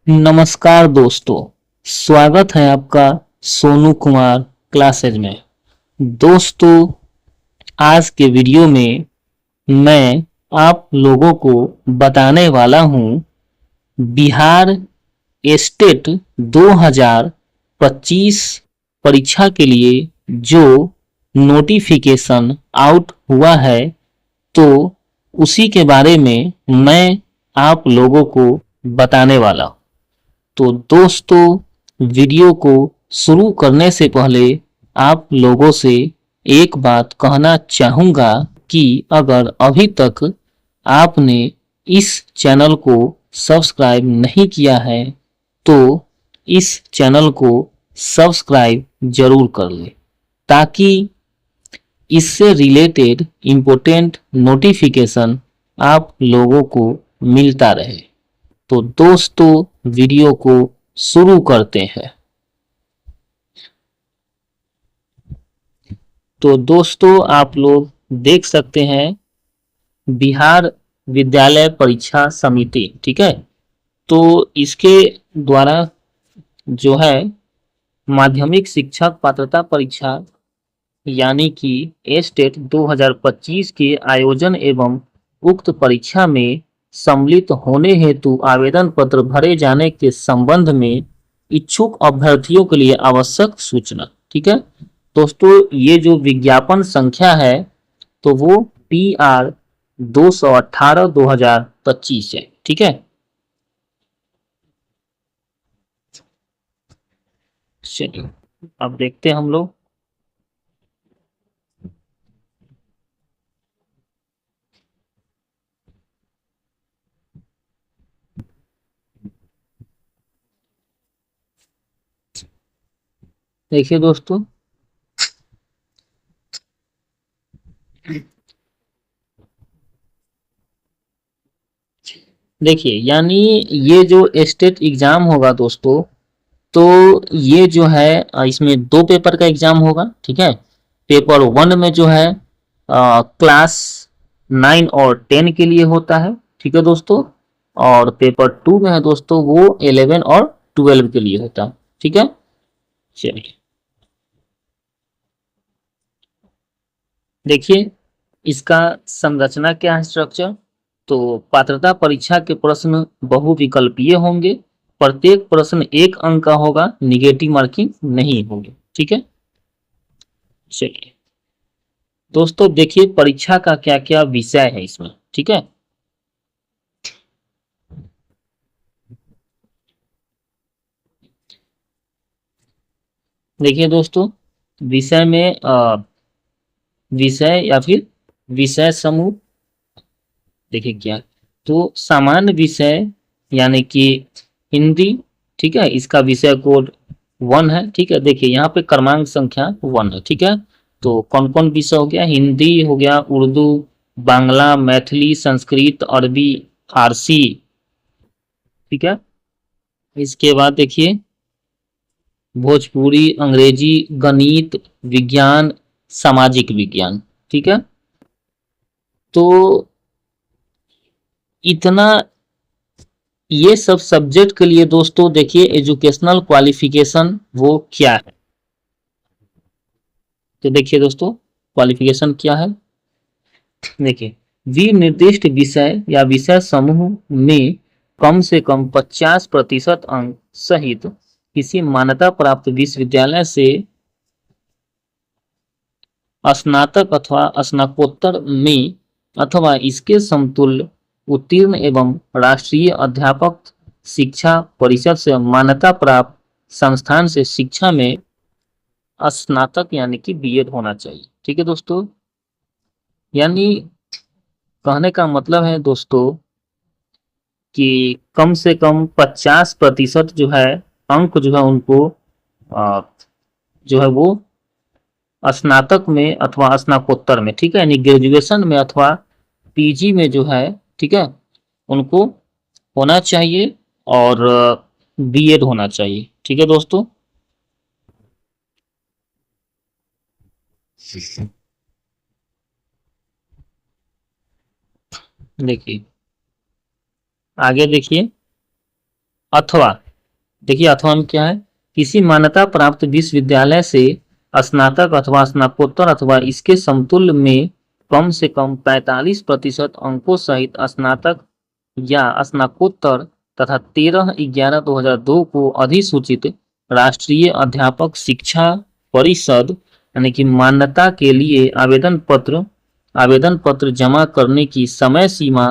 नमस्कार दोस्तों, स्वागत है आपका सोनू कुमार क्लासेज में। दोस्तों, आज के वीडियो में मैं आप लोगों को बताने वाला हूं बिहार स्टेट 2025 परीक्षा के लिए जो नोटिफिकेशन आउट हुआ है, तो उसी के बारे में मैं आप लोगों को बताने वाला हूं। तो दोस्तों, वीडियो को शुरू करने से पहले आप लोगों से एक बात कहना चाहूँगा कि अगर अभी तक आपने इस चैनल को सब्सक्राइब नहीं किया है तो इस चैनल को सब्सक्राइब जरूर कर ले, ताकि इससे रिलेटेड इम्पोर्टेंट नोटिफिकेशन आप लोगों को मिलता रहे। तो दोस्तों, वीडियो को शुरू करते हैं। तो दोस्तों, आप लोग देख सकते हैं बिहार विद्यालय परीक्षा समिति, ठीक है। तो इसके द्वारा जो है माध्यमिक शिक्षक पात्रता परीक्षा यानी कि स्टेट 2025 के आयोजन एवं उक्त परीक्षा में सम्मिलित होने हेतु आवेदन पत्र भरे जाने के संबंध में इच्छुक अभ्यर्थियों के लिए आवश्यक सूचना, ठीक है दोस्तों। ये जो विज्ञापन संख्या है तो वो PR 218/2025 है, ठीक है। चलिए अब देखते हैं हम लोग। देखिए दोस्तों, देखिए यानी ये जो स्टेट एग्जाम होगा दोस्तों, तो ये जो है इसमें दो पेपर का एग्जाम होगा, ठीक है। पेपर 1 में जो है क्लास 9 और 10 के लिए होता है, ठीक है दोस्तों। और पेपर 2 में है दोस्तों वो 11 और 12 के लिए होता है, ठीक है। चलिए देखिए इसका संरचना क्या है, स्ट्रक्चर। तो पात्रता परीक्षा के प्रश्न बहुविकल्पीय होंगे, प्रत्येक प्रश्न 1 अंक का होगा, निगेटिव मार्किंग नहीं होगी, ठीक है। चलिए दोस्तों, देखिए परीक्षा का क्या क्या विषय है इसमें, ठीक है। देखिए दोस्तों, विषय में विषय या फिर विषय समूह, देखिए क्या, तो सामान्य विषय यानी कि हिंदी, ठीक है। इसका विषय कोड 1 है, ठीक है। देखिए यहाँ पे क्रमांक संख्या 1 है, ठीक है। तो कौन कौन विषय हो गया, हिंदी हो गया, उर्दू, बांग्ला, मैथिली, संस्कृत, अरबी, फारसी, ठीक है। इसके बाद देखिए भोजपुरी, अंग्रेजी, गणित, विज्ञान, सामाजिक विज्ञान, ठीक है। तो इतना ये सब सब्जेक्ट के लिए दोस्तों देखिए एजुकेशनल क्वालिफिकेशन वो क्या है। तो देखिए दोस्तों क्वालिफिकेशन क्या है, देखिए निर्दिष्ट विषय या विषय समूह में कम से कम 50% अंक सहित किसी मान्यता प्राप्त विश्वविद्यालय से स्नातक अथवा स्नातकोत्तर में अथवा इसके समतुल्य उत्तीर्ण एवं राष्ट्रीय अध्यापक शिक्षा परिषद से मान्यता प्राप्त संस्थान से शिक्षा में स्नातक यानी कि B.Ed होना चाहिए, ठीक है दोस्तों। यानी कहने का मतलब है दोस्तों कि कम से कम 50% जो है अंक जो है उनको जो है वो स्नातक में अथवा स्नातकोत्तर में, ठीक है, यानी ग्रेजुएशन में अथवा PG में जो है, ठीक है, उनको होना चाहिए और B.Ed होना चाहिए, ठीक है दोस्तों। देखिए आगे देखिए अथवा, देखिए अथवा में क्या है, किसी मान्यता प्राप्त विश्वविद्यालय से स्नातक अथवा स्नातकोत्तर अथवा इसके समतुल्य में कम से कम 45% अंकों सहित स्नातक या स्नातकोत्तर तथा 13/11/2002 को अधिसूचित राष्ट्रीय अध्यापक शिक्षा परिषद यानी कि मान्यता के लिए आवेदन पत्र जमा करने की समय सीमा,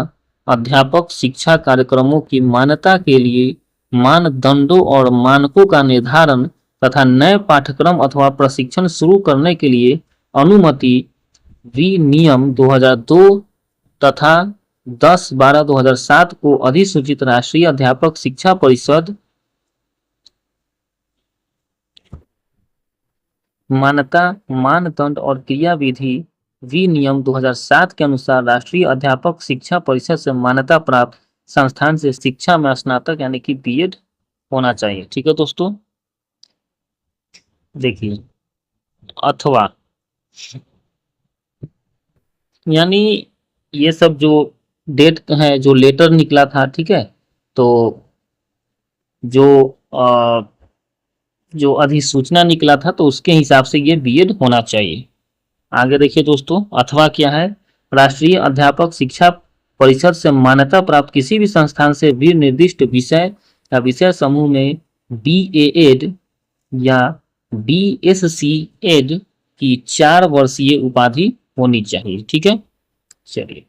अध्यापक शिक्षा कार्यक्रमों की मान्यता के लिए मानदंडों और मानकों का निर्धारण तथा नए पाठ्यक्रम अथवा प्रशिक्षण शुरू करने के लिए अनुमति विनियम 2002 तथा 10/12/2007 को अधिसूचित राष्ट्रीय अध्यापक शिक्षा परिषद मान्यता, मानदंड और क्रियाविधि विनियम 2007 के अनुसार राष्ट्रीय अध्यापक शिक्षा परिषद से मान्यता प्राप्त संस्थान से शिक्षा में स्नातक यानी कि बीएड होना चाहिए। ठीक है दोस्तों, देखिए अथवा यानी ये सब जो डेट है, जो लेटर निकला था, ठीक है, तो जो अधिसूचना निकला था तो उसके हिसाब से ये बीएड होना चाहिए। आगे देखिए दोस्तों, अथवा क्या है, राष्ट्रीय अध्यापक शिक्षा परिषद से मान्यता प्राप्त किसी भी संस्थान से भी निर्दिष्ट विषय या विषय समूह में BA.Ed या BSc.Ed की 4 वर्षीय उपाधि होनी चाहिए। ठीक है, चलिए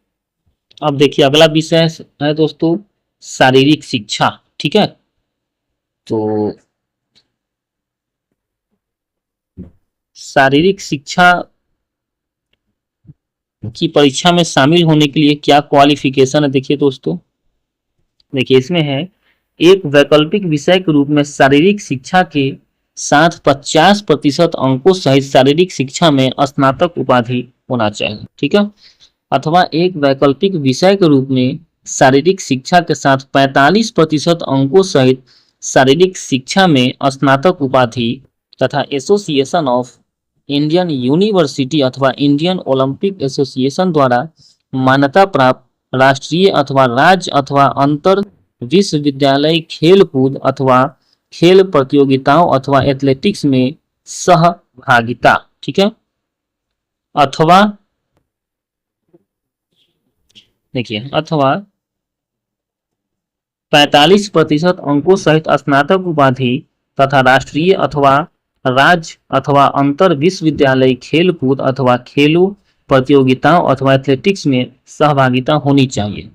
अब देखिए अगला विषय है दोस्तों शारीरिक शिक्षा। ठीक है, तो शारीरिक शिक्षा की परीक्षा में शामिल होने के लिए क्या क्वालिफिकेशन है, देखिए दोस्तों, देखिए इसमें है, एक वैकल्पिक विषय के रूप में शारीरिक शिक्षा के साथ 50% अंकों सहित शारीरिक शिक्षा में स्नातक उपाधि होना चाहिए। ठीक है, अथवा एक वैकल्पिक विषय के रूप में शारीरिक शिक्षा के साथ 45% अंकों सहित शारीरिक शिक्षा में स्नातक उपाधि तथा एसोसिएशन ऑफ इंडियन यूनिवर्सिटी अथवा इंडियन ओलंपिक एसोसिएशन द्वारा मान्यता प्राप्त राष्ट्रीय अथवा राज्य अथवा अंतर विश्वविद्यालय खेलकूद अथवा खेल प्रतियोगिताओं अथवा एथलेटिक्स में सहभागिता। ठीक है, अथवा देखिए अथवा 45% अंकों सहित स्नातक उपाधि तथा राष्ट्रीय अथवा राज्य अथवा अंतर विश्वविद्यालय खेलकूद अथवा खेलों प्रतियोगिताओं अथवा एथलेटिक्स में सहभागिता होनी चाहिए।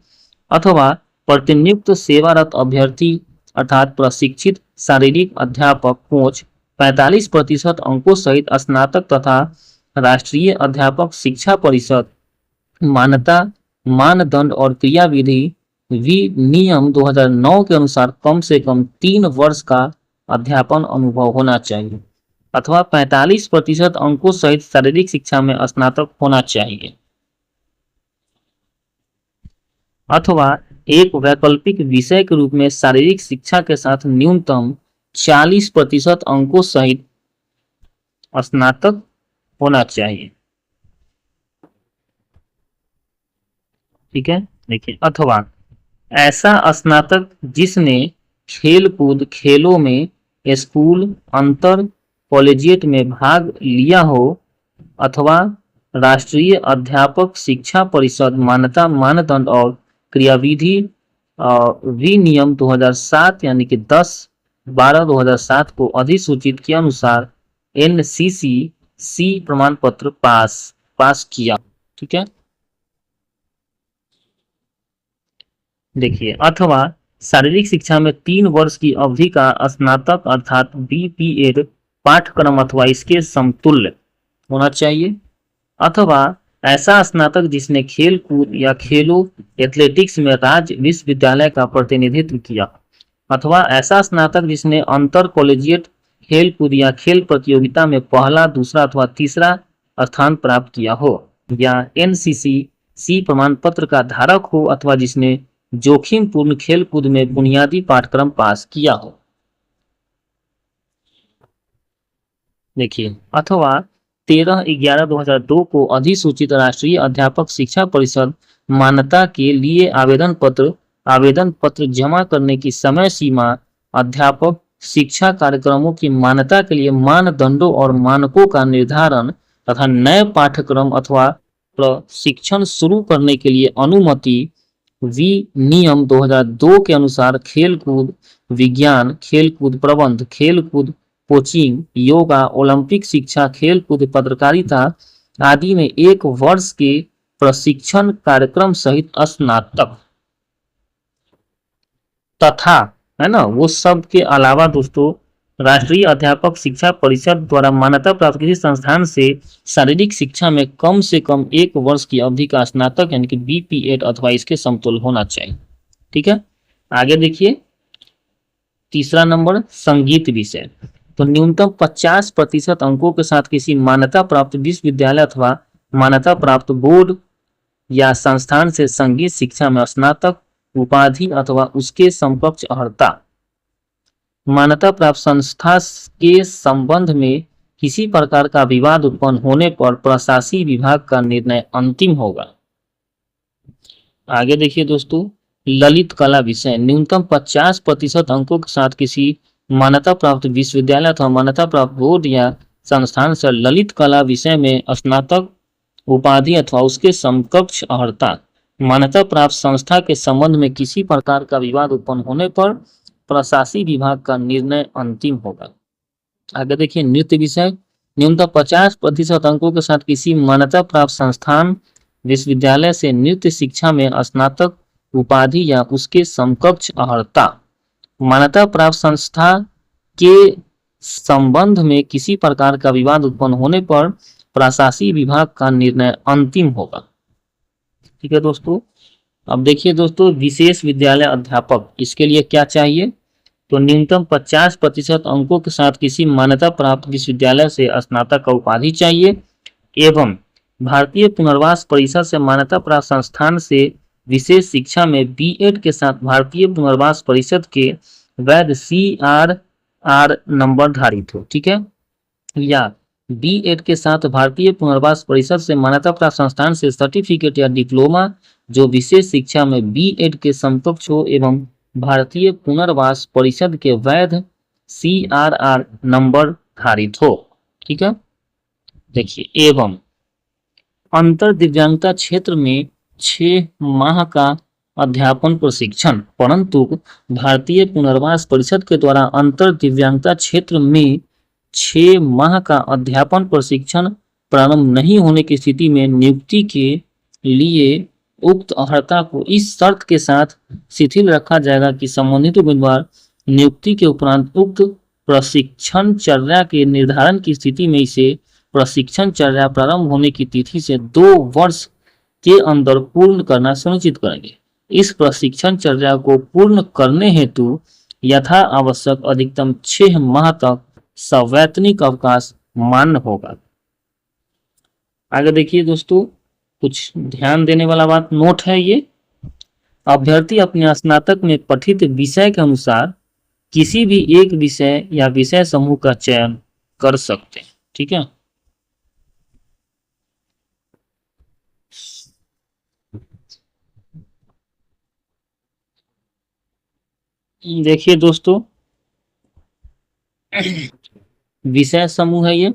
अथवा प्रतिनियुक्त सेवारत अभ्यर्थी अर्थात प्रशिक्षित शारीरिक अध्यापक कोच 45% अंकों सहित स्नातक तथा राष्ट्रीय अध्यापक शिक्षा परिषद मान्यता, मानदंड और क्रियाविधि विनियम 2009 के अनुसार कम से कम 3 वर्ष का अध्यापन अनुभव होना चाहिए। अथवा 45% अंकों सहित शारीरिक शिक्षा में स्नातक होना चाहिए। अथवा एक वैकल्पिक विषय के रूप में शारीरिक शिक्षा के साथ न्यूनतम 40% अंकों सहित स्नातक होना चाहिए। ठीक है, देखिए अथवा ऐसा स्नातक जिसने खेल कूद खेलों में स्कूल अंतर कॉलेजिएट में भाग लिया हो अथवा राष्ट्रीय अध्यापक शिक्षा परिषद मान्यता, मानदंड और क्रियाविधि विनियम 2007 यानी कि 10/12/2007 को अधिसूचित के अनुसार NCC प्रमाण पत्र पास किया। ठीक है, देखिए अथवा शारीरिक शिक्षा में 3 वर्ष की अवधि का स्नातक अर्थात BPEd पाठ्यक्रम अथवा इसके समतुल्य होना चाहिए। अथवा ऐसा स्नातक जिसने खेल कूद या खेलों एथलेटिक्स में राज्य विश्वविद्यालय का प्रतिनिधित्व किया। अथवा ऐसा स्नातक जिसने अंतर कॉलेजिएट खेल कूद या खेल प्रतियोगिता में पहला, दूसरा अथवा तीसरा स्थान प्राप्त किया हो या NCC प्रमाण पत्र का धारक हो अथवा जिसने जोखिम पूर्ण खेल कूद में बुनियादी पाठ्यक्रम पास किया हो। देखिए अथवा 13/11/2002 को अधिसूचित राष्ट्रीय अध्यापक शिक्षा परिषद मान्यता के लिए आवेदन पत्र जमा करने की समय सीमा अध्यापक शिक्षा कार्यक्रमों की मान्यता के लिए मानदंडों और मानकों का निर्धारण तथा नए पाठ्यक्रम अथवा प्रशिक्षण शुरू करने के लिए अनुमति विनियम 2002 के अनुसार खेलकूद विज्ञान, खेलकूद प्रबंध, खेलकूद कोचिंग, योगा, ओलंपिक शिक्षा, खेलकूद, पत्रकारिता आदि में 1 वर्ष के प्रशिक्षण कार्यक्रम सहित स्नातक तथा, है ना, वो सब के अलावा दोस्तों राष्ट्रीय अध्यापक शिक्षा परिषद द्वारा मान्यता प्राप्त किसी संस्थान से शारीरिक शिक्षा में कम से कम 1 वर्ष की अवधि का स्नातक यानी कि BPEd अथवा इसके समतुल्य होना चाहिए। ठीक है, आगे देखिए तीसरा नंबर संगीत विषय। तो न्यूनतम 50% अंकों के साथ किसी मान्यता प्राप्त विश्वविद्यालय अथवा मान्यता प्राप्त बोर्ड या संस्थान से संगीत शिक्षा में स्नातक उपाधि अथवा उसके समकक्ष अर्हता। मान्यता प्राप्त संस्था के संबंध में किसी प्रकार का विवाद उत्पन्न होने पर प्रशासकीय विभाग का निर्णय अंतिम होगा। आगे देखिए दोस्तों ललित कला विषय। न्यूनतम 50% अंकों के साथ किसी मान्यता प्राप्त विश्वविद्यालय अथवा मान्यता प्राप्त बोर्ड या संस्थान से ललित कला विषय में स्नातक उपाधि अथवा उसके समकक्ष अर्हता। मान्यता प्राप्त संस्था के संबंध में किसी प्रकार का विवाद उत्पन्न होने पर प्रशासकीय विभाग का निर्णय अंतिम होगा। आगे देखिए नृत्य विषय। न्यूनतम 50% अंकों के साथ किसी मान्यता प्राप्त संस्थान विश्वविद्यालय से नृत्य शिक्षा में स्नातक उपाधि या उसके समकक्ष अर्हता। मान्यता प्राप्त संस्था के संबंध में किसी प्रकार का विवाद उत्पन्न होने पर प्रशासकीय विभाग का निर्णय अंतिम होगा। ठीक है दोस्तों, अब देखिए दोस्तों विशेष विद्यालय अध्यापक, इसके लिए क्या चाहिए? तो न्यूनतम 50% अंकों के साथ किसी मान्यता प्राप्त विश्वविद्यालय से स्नातक का उपाधि चाहिए एवं भारतीय पुनर्वास परिषद से मान्यता प्राप्त संस्थान से विशेष शिक्षा में B.Ed के साथ भारतीय पुनर्वास परिषद के वैध CRR नंबर धारित हो। ठीक है, या B.Ed के साथ भारतीय पुनर्वास परिषद से मान्यता प्राप्त संस्थान से सर्टिफिकेट या डिप्लोमा जो विशेष शिक्षा में B.Ed के समकक्ष हो एवं भारतीय पुनर्वास परिषद के वैध CRR नंबर धारित हो। ठीक है, देखिए एवं अंतर दिव्यांगता क्षेत्र में 6 माह का अध्यापन प्रशिक्षण, परंतु भारतीय पुनर्वास परिषद के द्वारा अंतर दिव्यांगता क्षेत्र में 6 माह का अध्यापन प्रशिक्षण प्रारंभ नहीं होने की स्थिति में नियुक्ति के लिए उक्त अर्हता को इस शर्त के साथ शिथिल रखा जाएगा कि संबंधित उम्मीदवार नियुक्ति के उपरांत उक्त प्रशिक्षण चर्या के निर्धारण की स्थिति में इसे प्रशिक्षण चर्या प्रारंभ होने की तिथि से 2 वर्ष के अंदर पूर्ण करना सुनिश्चित करेंगे। इस प्रशिक्षण चर्या को पूर्ण करने हेतु यथा आवश्यक अधिकतम 6 माह तक सवैतनिक अवकाश मान्य होगा। आगे देखिए दोस्तों कुछ ध्यान देने वाला बात नोट है ये। अभ्यर्थी अपने स्नातक में पठित विषय के अनुसार किसी भी एक विषय या विषय समूह का चयन कर सकते हैं। ठीक है, देखिए दोस्तों विषय समूह है ये,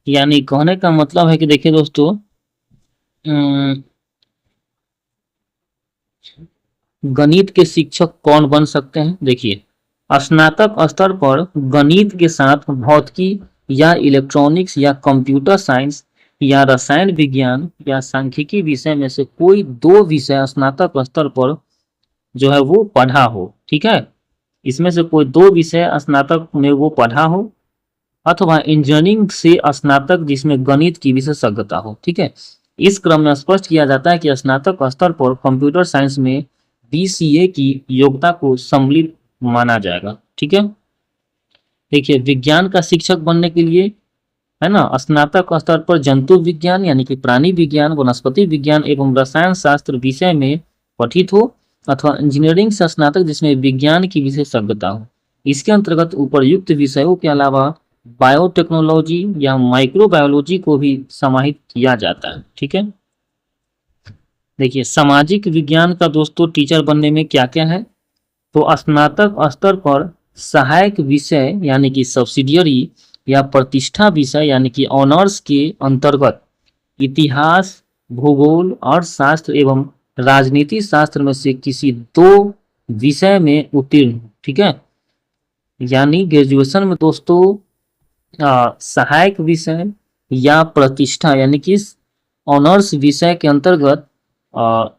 यानी कहने का मतलब है कि देखिए दोस्तों गणित के शिक्षक कौन बन सकते हैं? देखिए स्नातक स्तर पर गणित के साथ भौतिकी या इलेक्ट्रॉनिक्स या कंप्यूटर साइंस या रसायन विज्ञान या सांख्यिकी विषय में से कोई 2 विषय स्नातक स्तर पर जो है वो पढ़ा हो। ठीक है, इसमें से कोई 2 विषय स्नातक में वो पढ़ा हो अथवा इंजीनियरिंग से स्नातक जिसमें गणित की विशेषज्ञता हो। ठीक है, इस क्रम में स्पष्ट किया जाता है कि स्नातक स्तर पर कंप्यूटर साइंस में BCA की योग्यता को सम्मिलित माना जाएगा। ठीक है, देखिए विज्ञान का शिक्षक बनने के लिए, है ना, स्नातक स्तर पर जंतु विज्ञान यानी कि प्राणी विज्ञान, वनस्पति विज्ञान एवं रसायन शास्त्र विषय में पठित हो अथवा इंजीनियरिंग से स्नातक जिसमें विज्ञान की विशेषज्ञता हो। इसके अंतर्गत उपरयुक्त विषयों के अलावा बायोटेक्नोलॉजी या माइक्रोबायोलॉजी को भी समाहित किया जाता है। ठीक है, देखिए सामाजिक विज्ञान का दोस्तों टीचर बनने में क्या क्या है? तो स्नातक स्तर पर सहायक विषय यानी कि सब्सिडियरी या प्रतिष्ठा विषय यानी कि ऑनर्स के अंतर्गत इतिहास, भूगोल, अर्थशास्त्र एवं राजनीति शास्त्र में से किसी दो विषय में उत्तीर्ण, ठीक है। यानी ग्रेजुएशन में दोस्तों सहायक विषय या प्रतिष्ठा यानी कि ऑनर्स विषय के अंतर्गत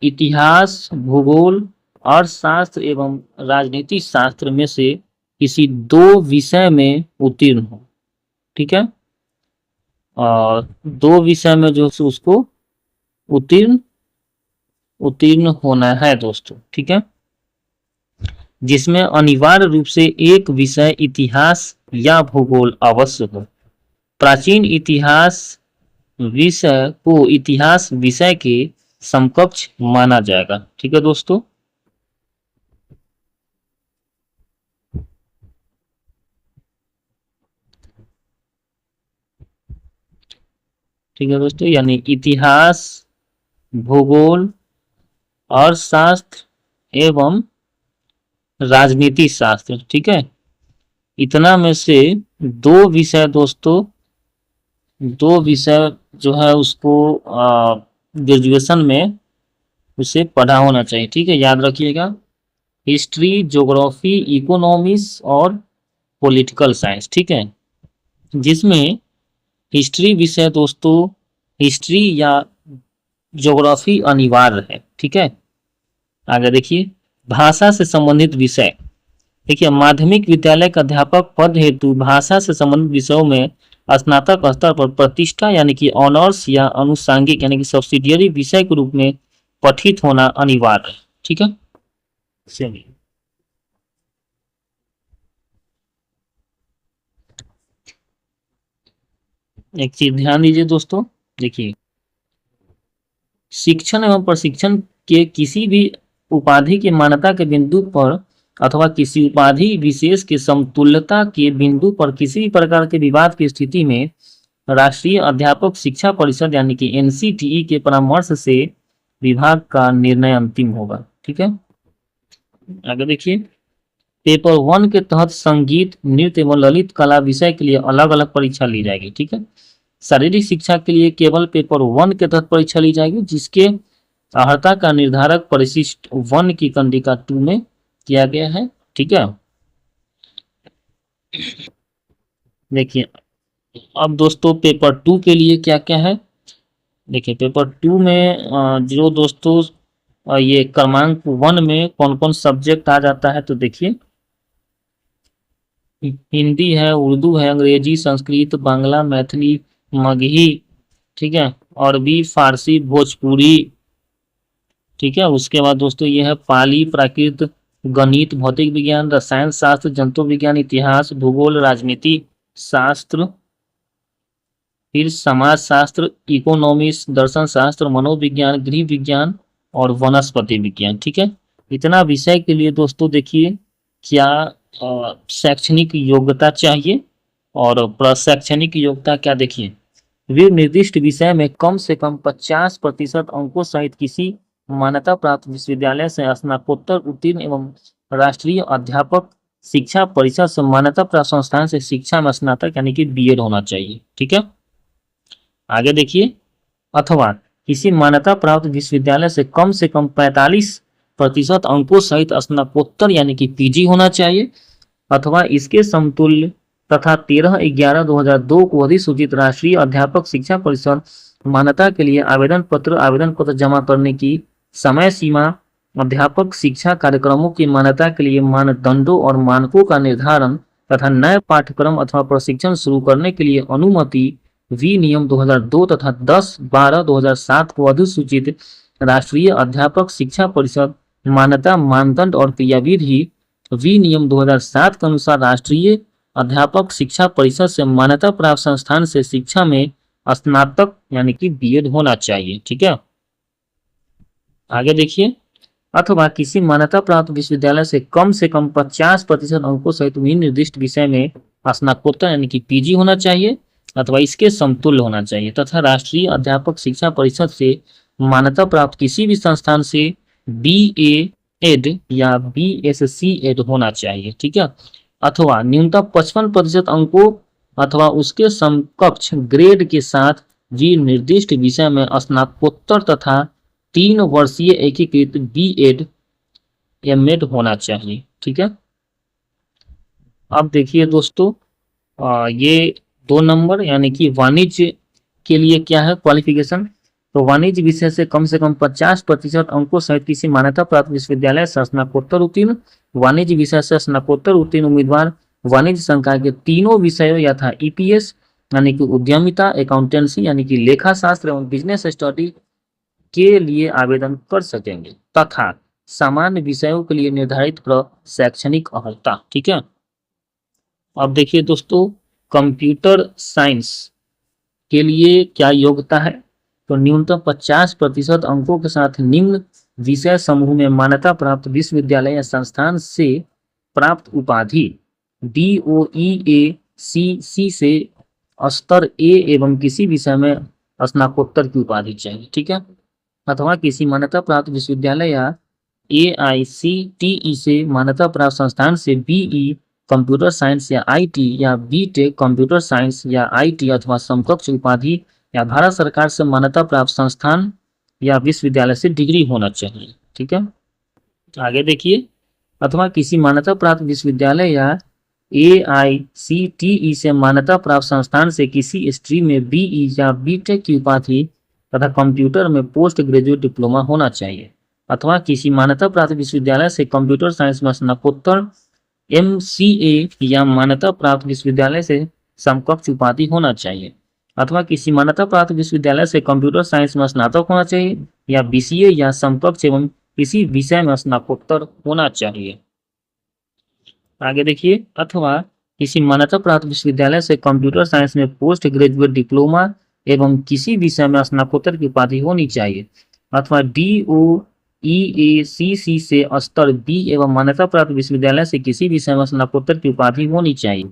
इतिहास, भूगोल, अर्थशास्त्र एवं राजनीति शास्त्र में से किसी दो विषय में उत्तीर्ण हो, ठीक है। और दो विषय में जो उसको उत्तीर्ण उत्तीर्ण होना है दोस्तों, ठीक है, जिसमें अनिवार्य रूप से एक विषय इतिहास या भूगोल अवश्य हो। प्राचीन इतिहास विषय को इतिहास विषय के समकक्ष माना जाएगा, ठीक है दोस्तों। ठीक है दोस्तों, यानी इतिहास, भूगोल, अर्थशास्त्र एवं राजनीति शास्त्र, ठीक है। इतना में से दो विषय दोस्तों, दो विषय जो है उसको ग्रेजुएशन में उसे पढ़ा होना चाहिए, ठीक है, याद रखिएगा। हिस्ट्री, ज्योग्राफी, इकोनॉमिक्स और पॉलिटिकल साइंस, ठीक है। जिसमें हिस्ट्री विषय दोस्तों, हिस्ट्री या ज्योग्राफी अनिवार्य है, ठीक है। आगे देखिए, भाषा से संबंधित विषय। देखिए, माध्यमिक विद्यालय का अध्यापक पद हेतु भाषा से संबंधित विषयों में स्नातक स्तर पर प्रतिष्ठा यानी कि ऑनर्स या अनुषांगिक यानी कि सब्सिडियरी विषय के रूप में पठित होना अनिवार्य है, ठीक है। चलिए, एक चीज ध्यान दीजिए दोस्तों, देखिए, शिक्षण एवं प्रशिक्षण के किसी भी उपाधि की मान्यता के बिंदु पर अथवा किसी उपाधि विशेष के समतुल्यता के बिंदु पर किसी भी प्रकार के विवाद की स्थिति में राष्ट्रीय अध्यापक शिक्षा परिषद यानी कि एनसीटीई के परामर्श से विभाग का निर्णय अंतिम होगा, ठीक है। आगे देखिए, पेपर 1 के तहत संगीत, नृत्य एवं ललित कला विषय के लिए अलग अलग परीक्षा ली जाएगी, ठीक है। शारीरिक शिक्षा के लिए केवल पेपर 1 के तहत परीक्षा ली जाएगी, जिसके अर्हता का निर्धारक परिशिष्ट 1 की कंडिका 2 में किया गया है, ठीक है। देखिए, अब दोस्तों पेपर 2 के लिए क्या क्या है। देखिए, पेपर 2 में जो दोस्तों ये क्रमांक 1 में कौन कौन सब्जेक्ट आ जाता है, तो देखिए, हिंदी है, उर्दू है, अंग्रेजी, संस्कृत, बांग्ला, मैथिली, मगही, ठीक है, अरबी, फारसी, भोजपुरी, ठीक है। उसके बाद दोस्तों ये है पाली, प्राकृत, गणित, भौतिक विज्ञान, रसायन शास्त्र, जंतु विज्ञान, इतिहास, भूगोल, राजनीति शास्त्र, फिर समाज शास्त्र, इकोनॉमिक्स, दर्शन शास्त्र, मनोविज्ञान, गृह विज्ञान और वनस्पति विज्ञान, ठीक है। इतना विषय के लिए दोस्तों देखिए क्या शैक्षणिक योग्यता चाहिए, और प्रशैक्षणिक योग्यता क्या, देखिए, वे निर्दिष्ट विषय में कम से कम 50% अंकों सहित किसी मान्यता प्राप्त विश्वविद्यालय से स्नातकोत्तर उत्तीर्ण एवं राष्ट्रीय अध्यापक शिक्षा परिषद से मान्यता प्राप्त संस्थान से शिक्षा में स्नातक यानी कि बीएड होना चाहिए, ठीक है। आगे देखिए, अथवा किसी मान्यता प्राप्त विश्वविद्यालय से कम 45% अंकों सहित स्नातकोत्तर यानी कि पीजी होना चाहिए, अथवा इसके समतुल्य तथा 13/11/2002 को अधिसूचित राष्ट्रीय अध्यापक शिक्षा परिषद मान्यता के लिए आवेदन पत्र जमा करने की समय सीमा, अध्यापक शिक्षा कार्यक्रमों की मान्यता के लिए मानदंडों और मानकों का निर्धारण तथा नए पाठ्यक्रम अथवा प्रशिक्षण शुरू करने के लिए अनुमति विनियम 2002 तथा 10/12/2007 को अधिसूचित राष्ट्रीय अध्यापक शिक्षा परिषद मान्यता मानदंड और क्रियाविधि विनियम 2007 के अनुसार राष्ट्रीय अध्यापक शिक्षा परिषद से मान्यता प्राप्त संस्थान से शिक्षा में स्नातक यानी कि बीएड होना चाहिए, ठीक है। आगे देखिए, अथवा किसी मान्यता प्राप्त विश्वविद्यालय से कम 50% अंकों सहित भी निर्दिष्ट विषय में स्नातकोत्तर यानी कि पीजी होना चाहिए अथवा इसके समतुल्य होना चाहिए, तथा राष्ट्रीय अध्यापक शिक्षा परिषद से मान्यता प्राप्त किसी भी संस्थान से बीए एड या BSc एड होना चाहिए, ठीक है। अथवा न्यूनतम 55% अंकों अथवा उसके समकक्ष ग्रेड के साथ जी निर्दिष्ट विषय में स्नातकोत्तर तथा 3 वर्षीय एकीकृत B.Ed M.Ed होना चाहिए, ठीक है। अब देखिए दोस्तों, ये 2 नंबर यानी कि वाणिज्य के लिए क्या है क्वालिफिकेशन। तो वाणिज्य विषय से कम 50% अंकों सहित किसी मान्यता प्राप्त विश्वविद्यालय से स्नातकोत्तर उत्तीर्ण। वाणिज्य विषय से स्नातकोत्तर उत्तीर्ण उम्मीदवार वाणिज्य संकाय के तीनों विषयों यथा EPS यानी कि उद्यमिता, अकाउंटेंसी यानी कि लेखा शास्त्र एवं बिजनेस स्टडी के लिए आवेदन कर सकेंगे तथा सामान्य विषयों के लिए निर्धारित शैक्षणिक अर्हता, ठीक है। अब देखिए दोस्तों, कंप्यूटर साइंस के लिए क्या योग्यता है। तो न्यूनतम 50% अंकों के साथ निम्न विषय समूह में मान्यता प्राप्त विश्वविद्यालय या संस्थान से प्राप्त उपाधि DOEACC से स्तर A एवं किसी विषय में स्नातकोत्तर की उपाधि चाहिए, ठीक है। अथवा किसी मान्यता प्राप्त विश्वविद्यालय या AICTE से मान्यता प्राप्त संस्थान से BE कंप्यूटर साइंस या IT या BTech कंप्यूटर साइंस या IT अथवा समकक्ष उपाधि या भारत सरकार से मान्यता प्राप्त संस्थान या विश्वविद्यालय से डिग्री होना चाहिए, ठीक है। आगे देखिए, अथवा किसी मान्यता प्राप्त विश्वविद्यालय या AICTE से मान्यता प्राप्त संस्थान से किसी स्ट्रीम में BE या BTech की उपाधि तथा कंप्यूटर में पोस्ट ग्रेजुएट डिप्लोमा होना चाहिए। अथवा किसी मान्यता प्राप्त विश्वविद्यालय से कंप्यूटर साइंस में स्नातकोत्तर MCA या मान्यता प्राप्त विश्वविद्यालय से समकक्ष उपाधि होना चाहिए। अथवा किसी मान्यता प्राप्त विश्वविद्यालय से कंप्यूटर साइंस में स्नातक होना चाहिए या BCA या समकक्ष एवं किसी विषय में स्नातकोत्तर होना चाहिए। आगे देखिए, अथवा किसी मान्यता प्राप्त विश्वविद्यालय से कंप्यूटर साइंस में पोस्ट ग्रेजुएट डिप्लोमा एवं किसी विषय में स्नातकोत्तर की उपाधि होनी चाहिए। अथवा DOEACC से स्तर B एवं मान्यता प्राप्त विश्वविद्यालय से किसी विषय में स्नातकोत्तर की उपाधि होनी चाहिए।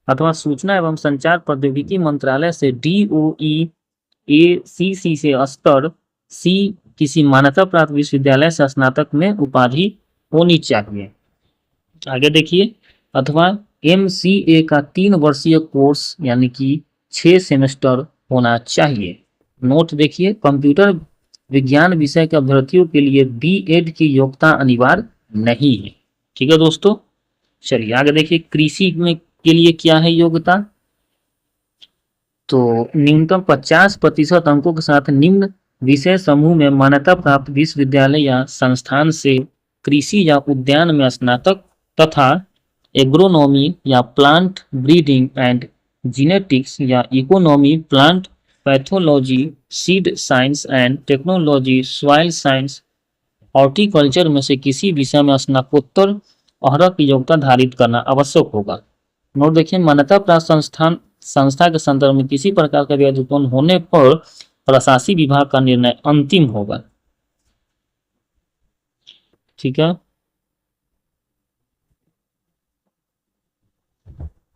अथवा सूचना एवं संचार प्रौद्योगिकी मंत्रालय से DOEACC से स्तर C किसी मान्यता प्राप्त विश्वविद्यालय से स्नातक में उपाधि होनी चाहिए। आगे देखिए, अथवा MCA का 3 वर्षीय कोर्स यानी कि 6 सेमेस्टर होना चाहिए। नोट देखिए, कंप्यूटर विज्ञान विषय के अभ्यर्थियों के लिए B.Ed की योग्यता अनिवार्य नहीं है, ठीक है दोस्तों। चलिए आगे देखिए, कृषि में के लिए क्या है योग्यता। तो न्यूनतम 50% अंकों के साथ निम्न विषय समूह में मान्यता प्राप्त विश्वविद्यालय या संस्थान से कृषि या उद्यान में स्नातक तथा एग्रोनॉमी या प्लांट ब्रीडिंग एंड जीनेटिक्स या economy, plant pathology, seed science and technology, soil science, horticulture में से किसी विषय में स्नातकोत्तर अर्हता की योग्यता धारित करना आवश्यक होगा। नोट देखिए, मान्यता प्राप्त संस्था के संदर्भ में किसी प्रकार का विवाद उत्पन्न होने पर प्रशासनिक विभाग का निर्णय अंतिम होगा, ठीक है।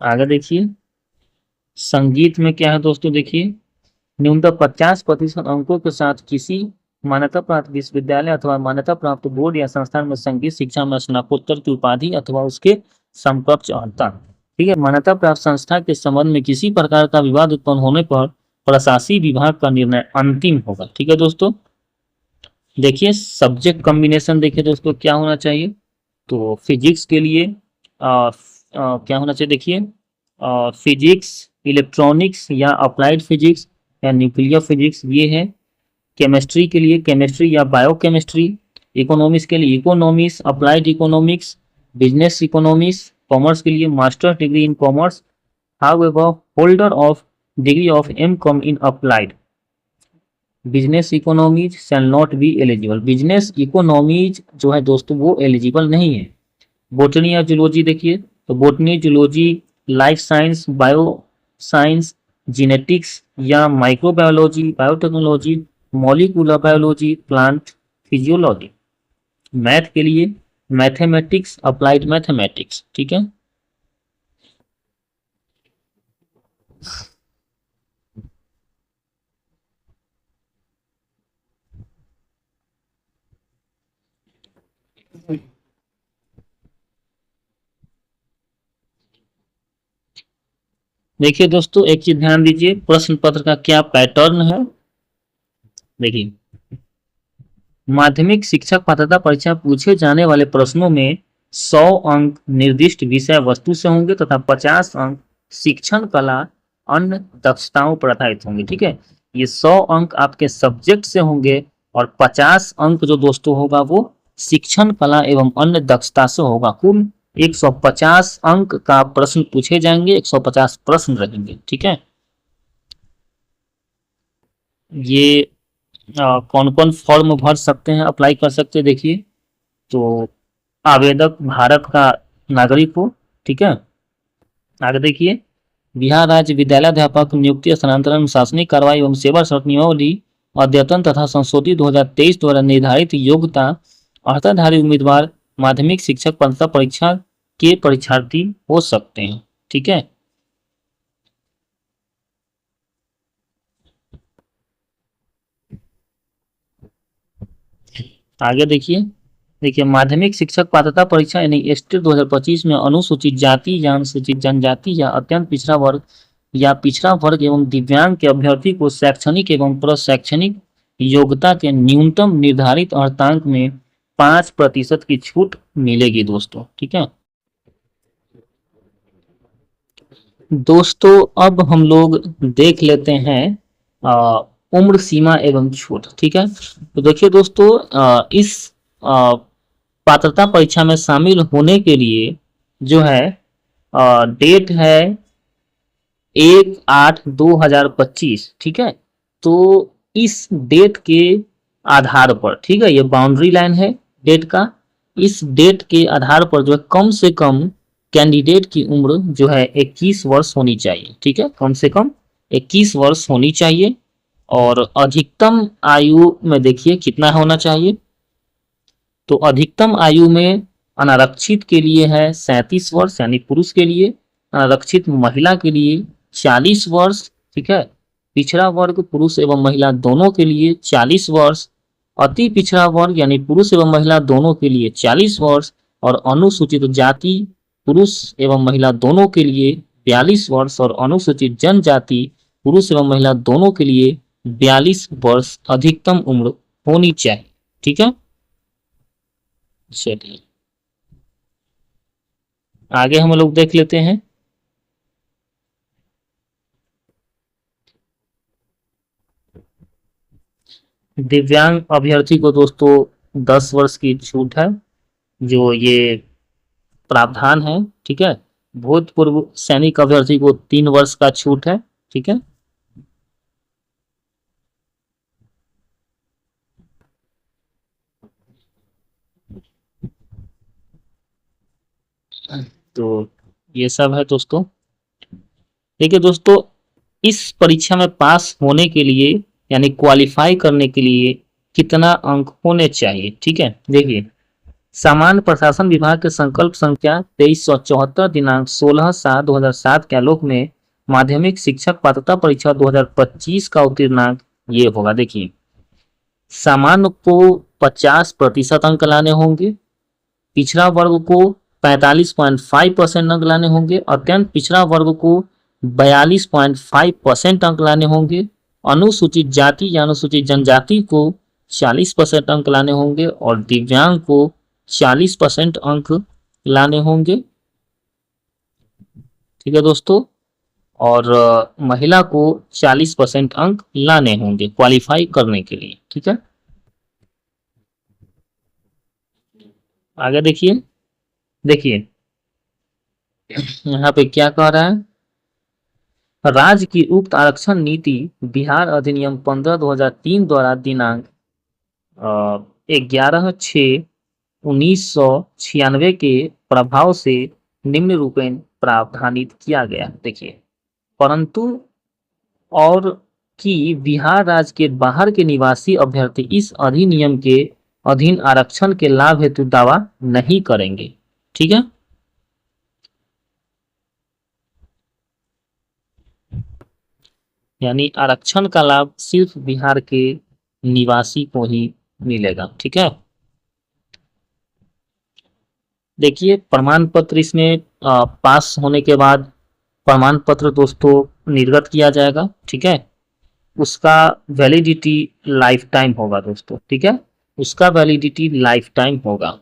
आगे देखिए, संगीत में क्या है दोस्तों, देखिए न्यूनतम 50% अंकों के साथ किसी मान्यता प्राप्त विश्वविद्यालय अथवा मान्यता प्राप्त बोर्ड या संस्थान में संगीत शिक्षा में स्नातकोत्तर की उपाधि अथवा उसके समकक्ष अर्हता, ठीक है। मान्यता प्राप्त संस्था के संबंध में किसी प्रकार का विवाद उत्पन्न होने पर प्रशासनिक विभाग का निर्णय अंतिम होगा, ठीक है दोस्तों। देखिए सब्जेक्ट कॉम्बिनेशन, देखिए दोस्तों क्या होना चाहिए। तो फिजिक्स के लिए क्या होना चाहिए, देखिए फिजिक्स, इलेक्ट्रॉनिक्स या अप्लाइड फिजिक्स या न्यूक्लियर फिजिक्स ये है। केमिस्ट्री के लिए केमिस्ट्री या बायोकेमिस्ट्री। इकोनॉमिक्स के लिए economics, applied economics, business economics. Commerce के लिए master degree in commerce, however holder of degree of M.Com in applied business economies shall not be eligible. Business economies जो है दोस्तों वो एलिजिबल नहीं है। बोटनी या जूलॉजी देखिए, तो botany, zoology, life science, bio science, genetics या microbiology, biotechnology, molecular biology, plant physiology. Math के लिए मैथमेटिक्स, अप्लाइड मैथमेटिक्स, ठीक है। देखिए दोस्तों, एक चीज ध्यान दीजिए, प्रश्न पत्र का क्या पैटर्न है। देखिए, माध्यमिक शिक्षक पात्रता परीक्षा पूछे जाने वाले प्रश्नों में 100 अंक निर्दिष्ट विषय वस्तु से होंगे तथा 50 अंक शिक्षण कला अन्य दक्षताओं पर आधारित होंगे। ठीक है, ये 100 अंक आपके सब्जेक्ट से होंगे और 50 अंक जो दोस्तों होगा वो शिक्षण कला एवं अन्य दक्षता से होगा। कुल 150 अंक का प्रश्न पूछे जाएंगे, 150 प्रश्न रहेंगे। ठीक है, ये कौन कौन फॉर्म भर सकते हैं, अप्लाई कर सकते हैं। देखिए, तो आवेदक भारत का नागरिक हो। ठीक है, आगे देखिए, बिहार राज्य विद्यालयाध्यापक नियुक्ति स्थानांतरण शासनिक कार्रवाई एवं सेवा शर्त नियमावली अद्यतन तथा संशोधित 2023 द्वारा निर्धारित योग्यता अर्हताधारी उम्मीदवार माध्यमिक शिक्षक पात्रता परीक्षा के परीक्षार्थी हो सकते हैं। ठीक है, आगे देखिए, माध्यमिक शिक्षक पात्रता परीक्षा यानी एसटी 2025 में अनुसूचित जाति या अनुसूचित जनजाति या अत्यंत पिछड़ा वर्ग या पिछड़ा वर्ग एवं दिव्यांग के अभ्यर्थी को शैक्षणिक एवं प्रशैक्षणिक योग्यता के न्यूनतम निर्धारित अर्हतांक में 5% की छूट मिलेगी दोस्तों। ठीक है दोस्तों, अब हम लोग देख लेते हैं उम्र सीमा एवं छूट। ठीक है, तो देखिए दोस्तों, इस पात्रता परीक्षा में शामिल होने के लिए जो है डेट है 1/8/2025। ठीक है, तो इस डेट के आधार पर, ठीक है, ये बाउंड्री लाइन है डेट का, इस डेट के आधार पर जो है कम से कम कैंडिडेट की उम्र जो है 21 वर्ष होनी चाहिए। ठीक है, कम से कम 21 वर्ष होनी चाहिए। और अधिकतम आयु में देखिए कितना होना चाहिए, तो अधिकतम आयु में अनारक्षित के लिए है 37 वर्ष यानी पुरुष के लिए, अनारक्षित महिला के लिए 40 वर्ष। ठीक है, पिछड़ा वर्ग पुरुष एवं महिला दोनों के लिए 40 वर्ष, अति पिछड़ा वर्ग यानी पुरुष एवं महिला दोनों के लिए 40 वर्ष और अनुसूचित जाति पुरुष एवं महिला दोनों के लिए 42 वर्ष और अनुसूचित जनजाति पुरुष एवं महिला दोनों के लिए 42 वर्ष अधिकतम उम्र होनी चाहिए। ठीक है, चलिए आगे हम लोग देख लेते हैं। दिव्यांग अभ्यर्थी को दोस्तों 10 वर्ष की छूट है, जो ये प्रावधान है। ठीक है, भूतपूर्व सैनिक अभ्यर्थी को 3 वर्ष का छूट है। ठीक है, तो ये सब है दोस्तों। देखिए दोस्तों, इस परीक्षा में पास होने के लिए यानी क्वालिफाई करने के लिए कितना अंक होने चाहिए। ठीक है, देखिए, सामान्य प्रशासन विभाग के संकल्प संख्या 2374 दिनांक 16/7/2007 के आलोक में माध्यमिक शिक्षक पात्रता परीक्षा 2025 का उत्तीर्णांक ये होगा। देखिए, सामान्य को 50% अंक लाने होंगे, पिछड़ा वर्ग को 45.5% अंक लाने होंगे, अत्यंत पिछड़ा वर्ग को 42.5% अंक लाने होंगे, अनुसूचित जाति या अनुसूचित जनजाति को 40% अंक लाने होंगे और दिव्यांग को 40% अंक लाने होंगे। ठीक है दोस्तों, और महिला को 40% अंक लाने होंगे क्वालिफाई करने के लिए। ठीक है, आगे देखिए, यहाँ पे क्या कह रहा है, राज्य की उक्त आरक्षण नीति बिहार अधिनियम 15/2003 द्वारा दिनांक 11/6/1996 के प्रभाव से निम्न रूपेण प्रावधानित किया गया। देखिए, परंतु और कि बिहार राज्य के बाहर के निवासी अभ्यर्थी इस अधिनियम के अधीन आरक्षण के लाभ हेतु दावा नहीं करेंगे। ठीक है, यानी आरक्षण का लाभ सिर्फ बिहार के निवासी को ही मिलेगा। ठीक है, देखिए, प्रमाण पत्र इसमें पास होने के बाद प्रमाण पत्र दोस्तों निर्गत किया जाएगा। ठीक है, उसका वैलिडिटी लाइफ टाइम होगा दोस्तों। ठीक है, उसका वैलिडिटी लाइफ टाइम होगा।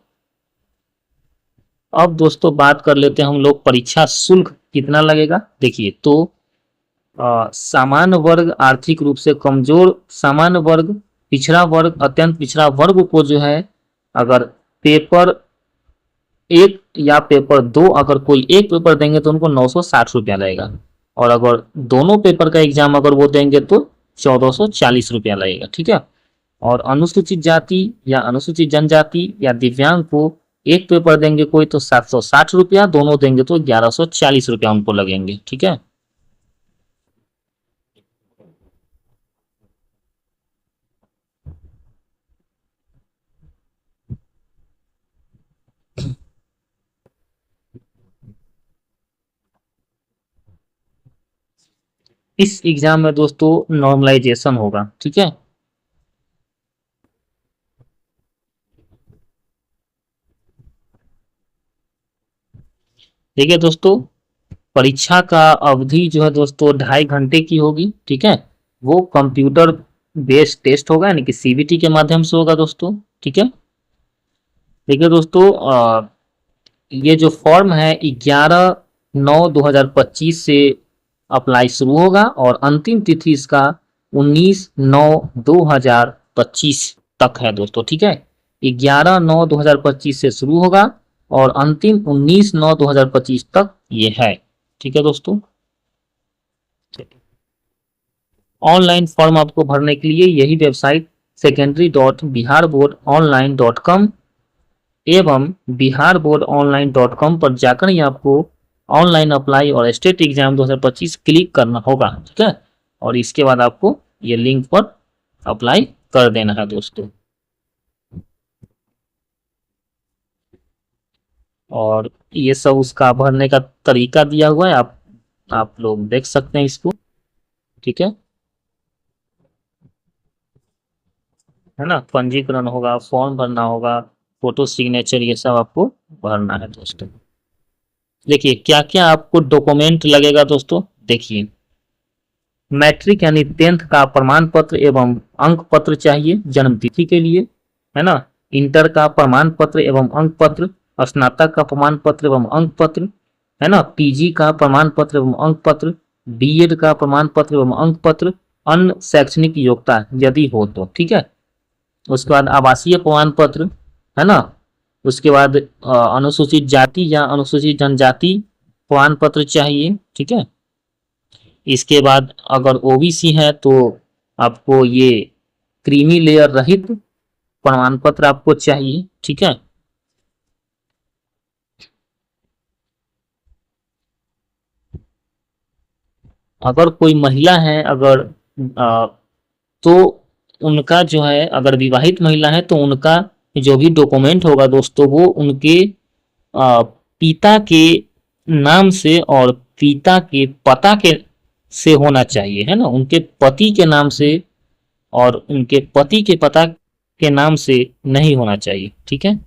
अब दोस्तों बात कर लेते हैं हम लोग परीक्षा शुल्क कितना लगेगा। देखिए तो सामान्य वर्ग, आर्थिक रूप से कमजोर सामान्य वर्ग, पिछड़ा वर्ग, अत्यंत पिछड़ा वर्ग को जो है अगर पेपर 1 या पेपर 2 अगर कोई एक पेपर देंगे तो उनको 960 रुपया लगेगा, और अगर दोनों पेपर का एग्जाम अगर वो देंगे तो 1440 रुपया लगेगा। ठीक है, और अनुसूचित जाति या अनुसूचित जनजाति या दिव्यांग को एक पेपर देंगे कोई तो 760 रुपया, दोनों देंगे तो 1140 रुपया उनको लगेंगे। ठीक है, इस एग्जाम में दोस्तों नॉर्मलाइजेशन होगा। ठीक है, देखिए दोस्तों परीक्षा का अवधि जो है दोस्तों 2.5 घंटे की होगी। ठीक है, वो कंप्यूटर बेस्ड टेस्ट होगा, यानी कि सीबीटी के माध्यम से होगा दोस्तों। ठीक है, देखिए दोस्तों ये जो फॉर्म है 11/9/2025 से अप्लाई शुरू होगा और अंतिम तिथि इसका 19/9/2025 तक है दोस्तों। ठीक है, 11/9/2025 से शुरू होगा और अंतिम 19/9/2025 तक ये है। ठीक है दोस्तों, ऑनलाइन फॉर्म आपको भरने के लिए यही वेबसाइट secondary.biharboardonline.com एवं biharboardonline.com पर जाकर ही आपको ऑनलाइन अप्लाई और स्टेट एग्जाम 2025 क्लिक करना होगा। ठीक है, और इसके बाद आपको ये लिंक पर अप्लाई कर देना है दोस्तों। और ये सब उसका भरने का तरीका दिया हुआ है, आप लोग देख सकते हैं इसको। ठीक है ना, पंजीकरण होगा, फॉर्म भरना होगा, फोटो सिग्नेचर, ये सब आपको भरना है दोस्तों। देखिए क्या क्या आपको डॉक्यूमेंट लगेगा दोस्तों। देखिए मैट्रिक यानी 10th का प्रमाण पत्र एवं अंक पत्र चाहिए जन्म तिथि के लिए, है ना। इंटर का प्रमाण पत्र एवं अंक पत्र, स्नातक का प्रमाण पत्र एवं अंक पत्र, है ना। पीजी का प्रमाण पत्र एवं अंक पत्र, बीएड का प्रमाण पत्र एवं अंक पत्र, अन्य शैक्षणिक योग्यता यदि हो तो। ठीक है, उसके बाद आवासीय प्रमाण पत्र, है ना। उसके बाद अनुसूचित जाति या अनुसूचित जनजाति प्रमाण पत्र चाहिए। ठीक है, इसके बाद अगर ओबीसी है तो आपको ये क्रीमी लेयर रहित प्रमाण पत्र आपको चाहिए। ठीक है, अगर कोई महिला है अगर तो उनका जो है, अगर विवाहित महिला है तो उनका जो भी डॉक्यूमेंट होगा दोस्तों वो उनके पिता के नाम से और पिता के पता के से होना चाहिए, है ना। उनके पति के नाम से और उनके पति के पता के नाम से नहीं होना चाहिए। ठीक है,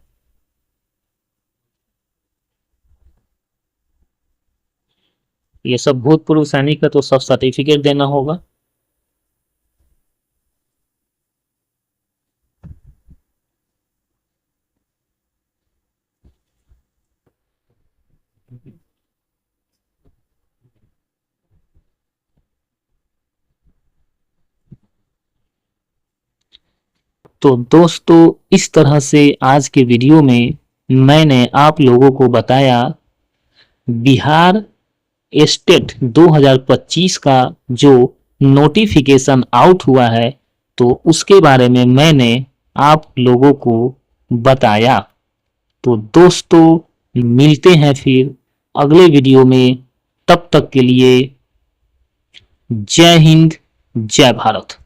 ये सब भूतपूर्व सैनिक का तो सब सर्टिफिकेट देना होगा। तो दोस्तों इस तरह से आज के वीडियो में मैंने आप लोगों को बताया बिहार स्टेट 2025 का जो नोटिफिकेशन आउट हुआ है, तो उसके बारे में मैंने आप लोगों को बताया। तो दोस्तों मिलते हैं फिर अगले वीडियो में, तब तक के लिए जय हिंद, जय भारत।